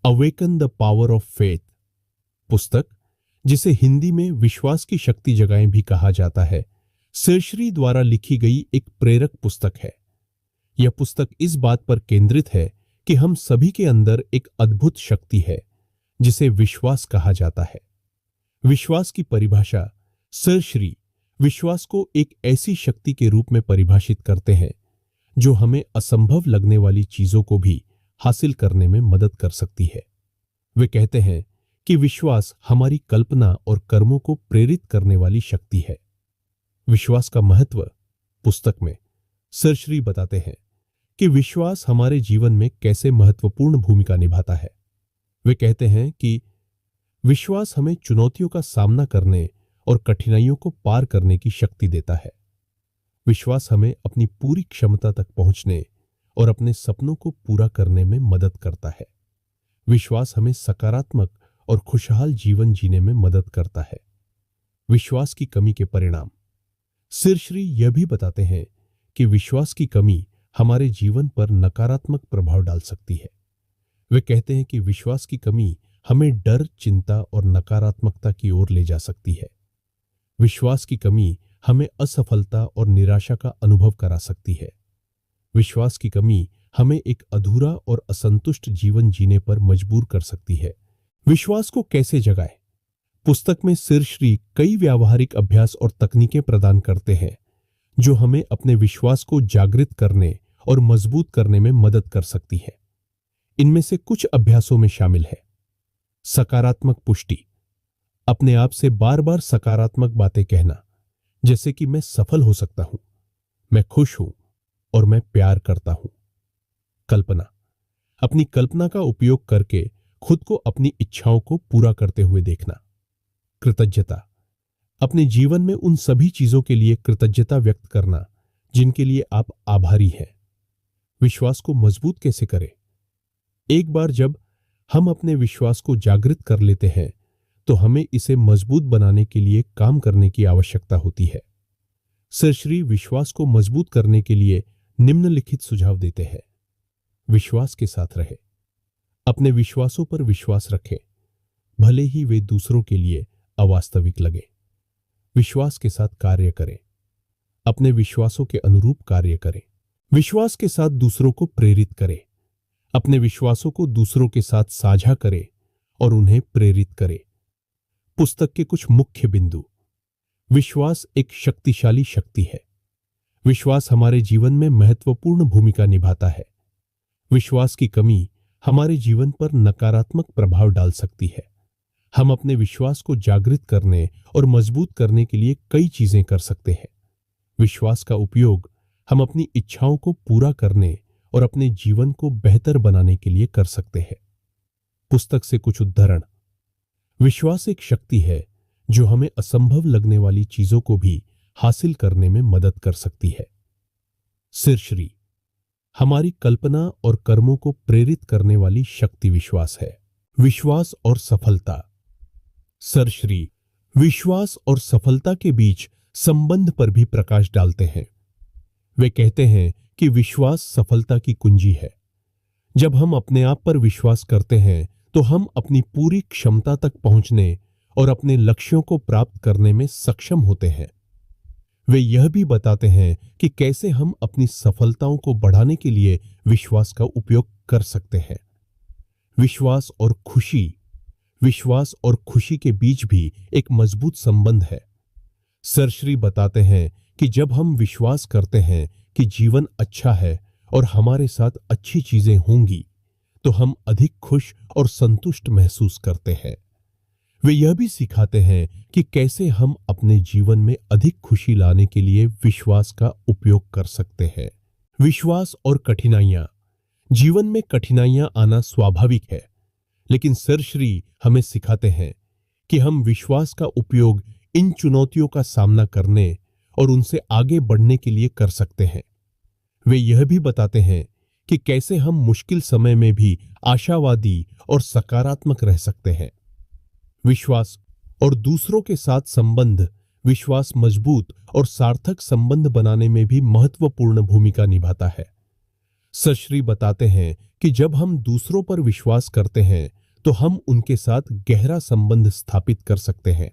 Awaken the power of faith पुस्तक, जिसे हिंदी में विश्वास की शक्ति जगाएं भी कहा जाता है, सरश्री द्वारा लिखी गई एक प्रेरक पुस्तक है। यह पुस्तक इस बात पर केंद्रित है कि हम सभी के अंदर एक अद्भुत शक्ति है जिसे विश्वास कहा जाता है। विश्वास की परिभाषा सरश्री विश्वास को एक ऐसी शक्ति के रूप में परिभाषित करते हैं जो हमें असंभव लगने वाली चीजों को भी हासिल करने में मदद कर सकती है। वे कहते हैं कि विश्वास हमारी कल्पना और कर्मों को प्रेरित करने वाली शक्ति है। विश्वास का महत्व पुस्तक में सरश्री बताते हैं कि विश्वास हमारे जीवन में कैसे महत्वपूर्ण भूमिका निभाता है। वे कहते हैं कि विश्वास हमें चुनौतियों का सामना करने और कठिनाइयों को पार करने की शक्ति देता है। विश्वास हमें अपनी पूरी क्षमता तक पहुंचने और अपने सपनों को पूरा करने में मदद करता है। विश्वास हमें सकारात्मक और खुशहाल जीवन जीने में मदद करता है। विश्वास की कमी के परिणाम सरश्री यह भी बताते हैं कि विश्वास की कमी हमारे जीवन पर नकारात्मक प्रभाव डाल सकती है। वे कहते हैं कि विश्वास की कमी हमें डर, चिंता और नकारात्मकता की ओर ले जा सकती है। विश्वास की कमी हमें असफलता और निराशा का अनुभव करा सकती है। विश्वास की कमी हमें एक अधूरा और असंतुष्ट जीवन जीने पर मजबूर कर सकती है। विश्वास को कैसे जगाएं? पुस्तक में सरश्री कई व्यावहारिक अभ्यास और तकनीकें प्रदान करते हैं जो हमें अपने विश्वास को जागृत करने और मजबूत करने में मदद कर सकती है। इनमें से कुछ अभ्यासों में शामिल है सकारात्मक पुष्टि, अपने आप से बार बार सकारात्मक बातें कहना, जैसे कि मैं सफल हो सकता हूं, मैं खुश हूं और मैं प्यार करता हूं। कल्पना, अपनी कल्पना का उपयोग करके खुद को अपनी इच्छाओं को पूरा करते हुए देखना। कृतज्ञता, अपने जीवन में उन सभी चीजों के लिए कृतज्ञता व्यक्त करना जिनके लिए आप आभारी हैं। विश्वास को मजबूत कैसे करें? एक बार जब हम अपने विश्वास को जागृत कर लेते हैं तो हमें इसे मजबूत बनाने के लिए काम करने की आवश्यकता होती है। सरश्री विश्वास को मजबूत करने के लिए निम्नलिखित सुझाव देते हैं। विश्वास के साथ रहे, अपने विश्वासों पर विश्वास रखें, भले ही वे दूसरों के लिए अवास्तविक लगे। विश्वास के साथ कार्य करें, अपने विश्वासों के अनुरूप कार्य करें। विश्वास के साथ दूसरों को प्रेरित करें, अपने विश्वासों को दूसरों के साथ साझा करें और उन्हें प्रेरित करें। पुस्तक के कुछ मुख्य बिंदु। विश्वास एक शक्तिशाली शक्ति है। विश्वास हमारे जीवन में महत्वपूर्ण भूमिका निभाता है। विश्वास की कमी हमारे जीवन पर नकारात्मक प्रभाव डाल सकती है। हम अपने विश्वास को जागृत करने और मजबूत करने के लिए कई चीजें कर सकते हैं। विश्वास का उपयोग हम अपनी इच्छाओं को पूरा करने और अपने जीवन को बेहतर बनाने के लिए कर सकते हैं। पुस्तक से कुछ उद्धरण। विश्वास एक शक्ति है जो हमें असंभव लगने वाली चीजों को भी हासिल करने में मदद कर सकती है। सरश्री, हमारी कल्पना और कर्मों को प्रेरित करने वाली शक्ति विश्वास है। विश्वास और सफलता। सरश्री विश्वास और सफलता के बीच संबंध पर भी प्रकाश डालते हैं। वे कहते हैं कि विश्वास सफलता की कुंजी है। जब हम अपने आप पर विश्वास करते हैं तो हम अपनी पूरी क्षमता तक पहुंचने और अपने लक्ष्यों को प्राप्त करने में सक्षम होते हैं। वे यह भी बताते हैं कि कैसे हम अपनी सफलताओं को बढ़ाने के लिए विश्वास का उपयोग कर सकते हैं। विश्वास और खुशी। विश्वास और खुशी के बीच भी एक मजबूत संबंध है। सरश्री बताते हैं कि जब हम विश्वास करते हैं कि जीवन अच्छा है और हमारे साथ अच्छी चीजें होंगी तो हम अधिक खुश और संतुष्ट महसूस करते हैं। वे यह भी सिखाते हैं कि कैसे हम अपने जीवन में अधिक खुशी लाने के लिए विश्वास का उपयोग कर सकते हैं। विश्वास और कठिनाइयां। जीवन में कठिनाइयां आना स्वाभाविक है, लेकिन सरश्री हमें सिखाते हैं कि हम विश्वास का उपयोग इन चुनौतियों का सामना करने और उनसे आगे बढ़ने के लिए कर सकते हैं। वे यह भी बताते हैं कि कैसे हम मुश्किल समय में भी आशावादी और सकारात्मक रह सकते हैं। विश्वास और दूसरों के साथ संबंध। विश्वास मजबूत और सार्थक संबंध बनाने में भी महत्वपूर्ण भूमिका निभाता है। सरश्री बताते हैं कि जब हम दूसरों पर विश्वास करते हैं तो हम उनके साथ गहरा संबंध स्थापित कर सकते हैं।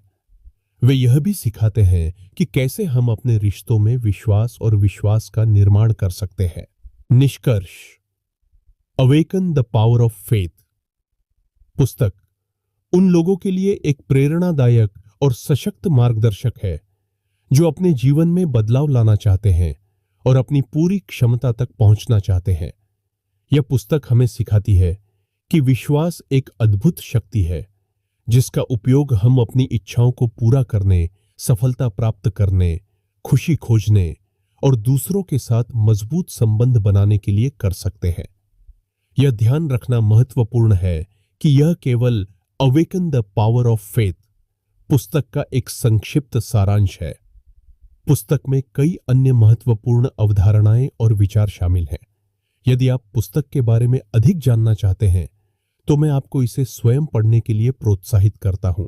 वे यह भी सिखाते हैं कि कैसे हम अपने रिश्तों में विश्वास और विश्वास का निर्माण कर सकते हैं। निष्कर्ष, awaken the power of faith पुस्तक उन लोगों के लिए एक प्रेरणादायक और सशक्त मार्गदर्शक है जो अपने जीवन में बदलाव लाना चाहते हैं और अपनी पूरी क्षमता तक पहुंचना चाहते हैं। यह पुस्तक हमें सिखाती है कि विश्वास एक अद्भुत शक्ति है जिसका उपयोग हम अपनी इच्छाओं को पूरा करने, सफलता प्राप्त करने, खुशी खोजने और दूसरों के साथ मजबूत संबंध बनाने के लिए कर सकते हैं। यह ध्यान रखना महत्वपूर्ण है कि यह केवल awaken the power of faith पुस्तक का एक संक्षिप्त सारांश है। पुस्तक में कई अन्य महत्वपूर्ण अवधारणाएं और विचार शामिल हैं। यदि आप पुस्तक के बारे में अधिक जानना चाहते हैं तो मैं आपको इसे स्वयं पढ़ने के लिए प्रोत्साहित करता हूं।